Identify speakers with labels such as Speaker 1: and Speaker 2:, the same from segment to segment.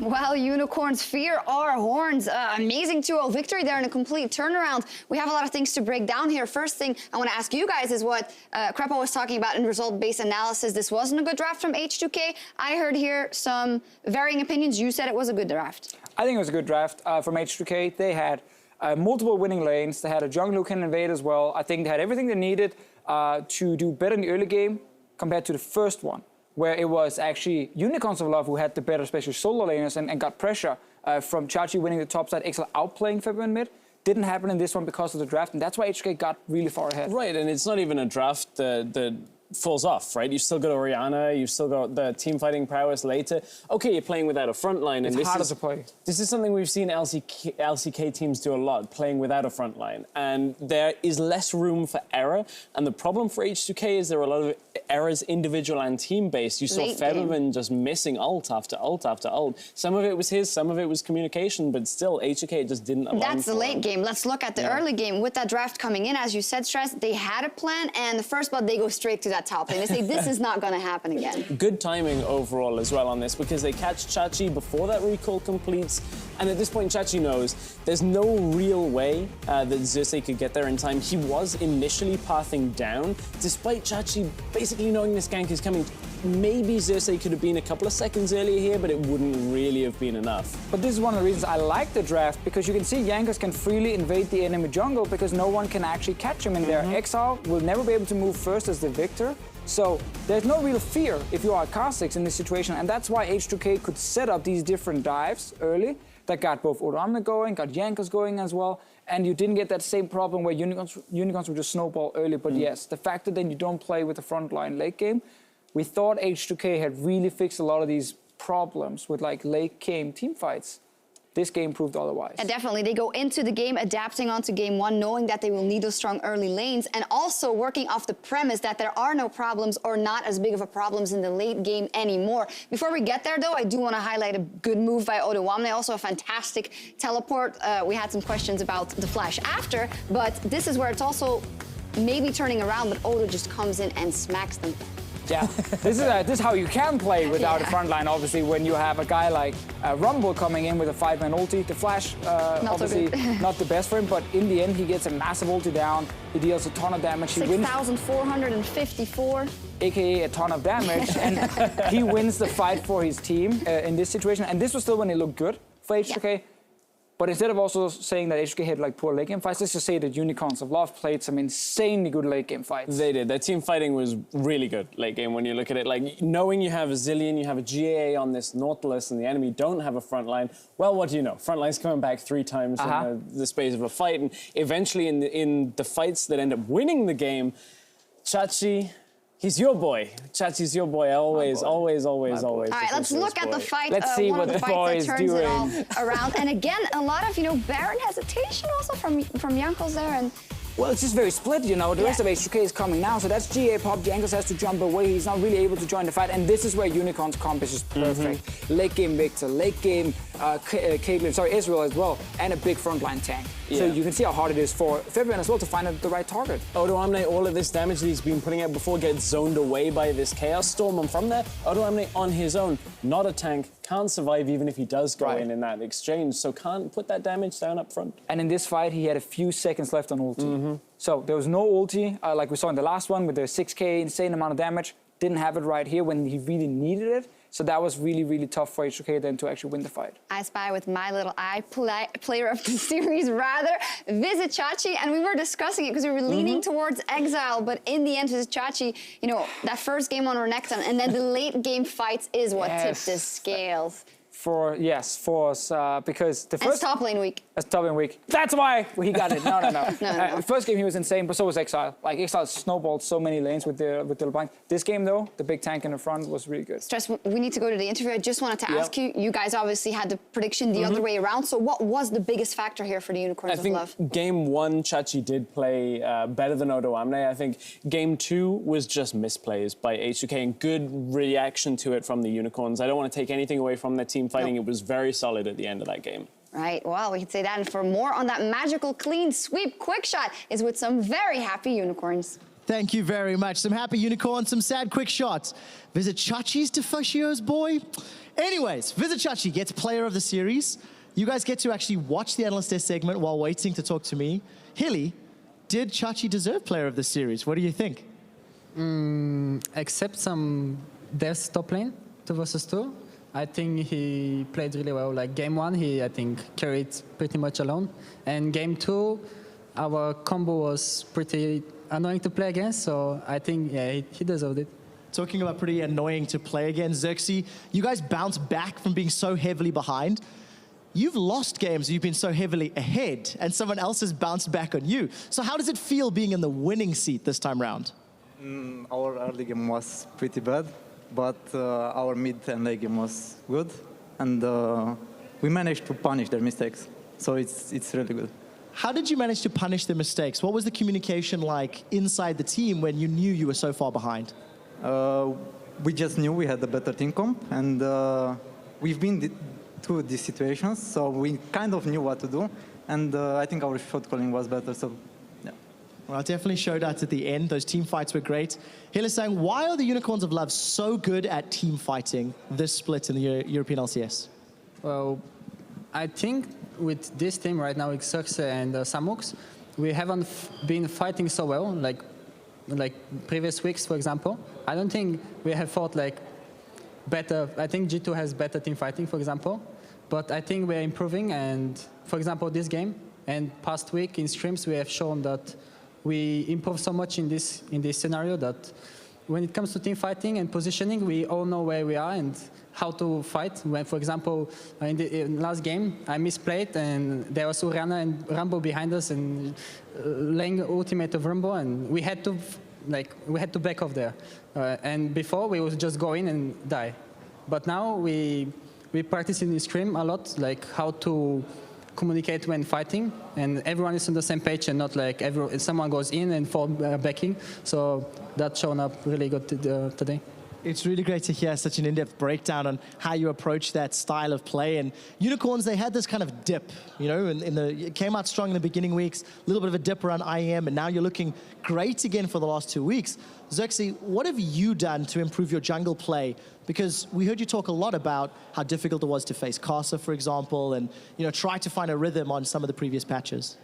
Speaker 1: Well, Unicorns fear our horns. Amazing 2-0 victory there and a complete turnaround. We have a lot of things to break down here. First thing I want to ask you guys is what Krepo was talking about in result-based analysis. This wasn't a good draft from H2K. I heard here some varying opinions. You said it was a good draft.
Speaker 2: I think it was a good draft from H2K. They had multiple winning lanes. They had a jungle who can invade as well. I think they had everything they needed to do better in the early game compared to the first one, where it was actually Unicorns of Love who had the better, especially solo laners, and got pressure from Chachi winning the top side, Exile outplaying February mid. Didn't happen in this one because of the draft, and that's why H2K got really far ahead.
Speaker 3: Right, and it's not even a draft that falls off, right? You've still got Orianna, you've still got the team fighting prowess later. Okay, you're playing without a front line.
Speaker 2: It's harder to play.
Speaker 3: This is something we've seen LCK teams do a lot, playing without a front line. And there is less room for error. And the problem for H2K is there are a lot of errors, individual and team-based. You saw February just missing ult after ult after ult. Some of it was his, some of it was communication, but still, H2K just didn't align.
Speaker 1: That's the late game. Let's look at the early game. With that draft coming in, as you said, Stress, they had a plan, and the first blood, they go straight to that top lane. They say, this is not going to happen again.
Speaker 3: Good timing overall as well on this, because they catch Chachi before that recall completes, and at this point, Chachi knows there's no real way that Xerxes could get there in time. He was initially pathing down, despite Chachi basically knowing this gank is coming. Maybe Xerxes could have been a couple of seconds earlier here, but it wouldn't really have been enough.
Speaker 2: But this is one of the reasons I like the draft, because you can see Jankos can freely invade the enemy jungle because no one can actually catch him in there. Exile will never be able to move first as the victor. So there's no real fear if you are Kha'Zix in this situation, and that's why H2K could set up these different dives early that got both Odoamne going, got Jankos going as well, and you didn't get that same problem where Unicorns would just snowball early. But yes, the fact that then you don't play with the front line late game, we thought H2K had really fixed a lot of these problems with like late game team fights. This game proved otherwise.
Speaker 1: And definitely, they go into the game adapting onto game one, knowing that they will need those strong early lanes, and also working off the premise that there are no problems or not as big of a problems in the late game anymore. Before we get there, though, I do want to highlight a good move by Odoamne, also a fantastic teleport. We had some questions about the flash after, but this is where it's also maybe turning around, but Odo just comes in and smacks them.
Speaker 2: Yeah, this is how you can play without a front line, obviously, when you have a guy like Rumble coming in with a 5-man ulti. The flash, obviously, not the best for him, but in the end, he gets a massive ulti down. He deals a ton of damage.
Speaker 1: 6,454.
Speaker 2: AKA a ton of damage, and he wins the fight for his team in this situation. And this was still when it looked good for H2K. Yeah. But instead of also saying that H2K had like poor late game fights, let's just say that Unicorns of Love played some insanely good late game fights.
Speaker 3: They did. Their team fighting was really good late game when you look at it. Like, knowing you have a Zillion, you have a GAA on this Nautilus, and the enemy don't have a front line, well, what do you know? Front line's coming back 3 times in the space of a fight, and eventually in the fights that end up winning the game, Chachi, he's your boy. Chachi's your boy, always.
Speaker 1: All right, let's look at the fight.
Speaker 2: Let's see what the boy is doing.
Speaker 1: It all around. And again, a lot of, Baron hesitation also from Jankos there. And
Speaker 2: well, it's just very split, The rest of H2K is coming now, so that's GA pop. Jankos has to jump away. He's not really able to join the fight, and this is where Unicorn's comp is just perfect. Late game Victor, late game Israel as well, and a big frontline tank. Yeah. So you can see how hard it is for February as well to find the right target.
Speaker 3: Odoamne, all of this damage that he's been putting out before gets zoned away by this Chaos Storm, and from there, Odoamne on his own, not a tank, can't survive even if he does go in that exchange, so can't put that damage down up front.
Speaker 2: And in this fight, he had a few seconds left on ulti. So there was no ulti, like we saw in the last one with the 6K insane amount of damage. Didn't have it right here when he really needed it. So that was really, really tough for H2K then to actually win the fight.
Speaker 1: I Spy with my little player of the series, rather, Visit Chachi, and we were discussing it because we were leaning towards Exile, but in the end, Visit Chachi, that first game on Renekton, and then the late game fights is what tipped the scales.
Speaker 2: For us, because the first...
Speaker 1: It's top lane week.
Speaker 2: It's top lane week. That's why he got it. No. The first game he was insane, but so was Exile. Like, Exile snowballed so many lanes with the blind. This game, though, the big tank in the front was really good.
Speaker 1: Stress, we need to go to the interview. I just wanted to ask you, you guys obviously had the prediction the other way around, so what was the biggest factor here for the Unicorns of Love?
Speaker 3: I think game 1, Chachi did play better than Odoamne. I think game 2 was just misplays by H2K and good reaction to it from the Unicorns. I don't want to take anything away from their team fighting. It was very solid at the end of that game.
Speaker 1: Right, well, we could say that. And for more on that magical clean sweep quick shot is with some very happy Unicorns.
Speaker 4: Thank you very much. Some happy Unicorns, some sad quick shots. Visit Chachi's Defusio's boy. Anyways, Vizichachi gets Player of the Series. You guys get to actually watch the Analyst Test segment while waiting to talk to me. Hilly, did Chachi deserve Player of the Series? What do you think?
Speaker 5: Except some deaths top lane, 2 versus 2. I think he played really well. Like game 1, he, I think, carried pretty much alone. And game 2, our combo was pretty annoying to play against, so I think, yeah, he deserved it.
Speaker 4: Talking about pretty annoying to play against, Xerxes, you guys bounced back from being so heavily behind. You've lost games, you've been so heavily ahead, and someone else has bounced back on you. So how does it feel being in the winning seat this time round?
Speaker 6: Our early game was pretty bad, but our mid and late game was good, and we managed to punish their mistakes. So it's really good.
Speaker 4: How did you manage to punish the mistakes? What was the communication like inside the team when you knew you were so far behind?
Speaker 6: We just knew we had a better team comp, and we've been through these situations, so we kind of knew what to do, and I think our shot calling was better, so yeah.
Speaker 4: Well, it definitely showed out at the end. Those team fights were great. Hila saying, why are the Unicorns of Love so good at team fighting this split in the European LCS?
Speaker 5: Well, I think with this team right now, Xerxes and Samux, we haven't been fighting so well, like previous weeks, for example. I don't think we have fought like better. I think G2 has better team fighting, for example. But I think we're improving, and for example, this game and past week in streams, we have shown that we improve so much in this scenario that when it comes to team fighting and positioning, we all know where we are and how to fight. When, for example, in the last game, I misplayed, and there was Orianna and Rambo behind us, and laying ultimate of Rambo, and we had to back off there. And before, we would just go in and die. But now we practice in the stream a lot, like how to communicate when fighting, and everyone is on the same page and not like someone goes in and fall backing. So that's shown up really good today.
Speaker 4: It's really great to hear such an in-depth breakdown on how you approach that style of play. And Unicorns, they had this kind of dip, you know, it came out strong in the beginning weeks, a little bit of a dip around IEM, and now you're looking great again for the last 2 weeks. Xerxes, what have you done to improve your jungle play? Because we heard you talk a lot about how difficult it was to face Casa, for example, and try to find a rhythm on some of the previous patches.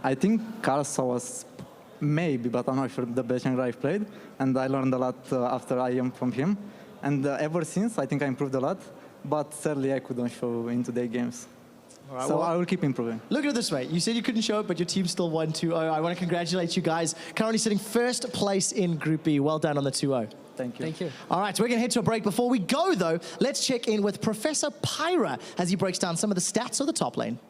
Speaker 6: I think Casa was maybe, but I'm not sure, the best jungler I've played, and I learned a lot after IEM from him. And ever since, I think I improved a lot, but sadly I couldn't show in today's games. Right, so I will keep improving.
Speaker 4: Look at it this way. You said you couldn't show it, but your team still won 2-0. I want to congratulate you guys. Currently sitting first place in Group B. Well done on the 2-0.
Speaker 6: Thank you.
Speaker 5: Thank you.
Speaker 4: All right, so we're going to head to a break. Before we go, though, let's check in with Professor Pyra as he breaks down some of the stats of the top lane.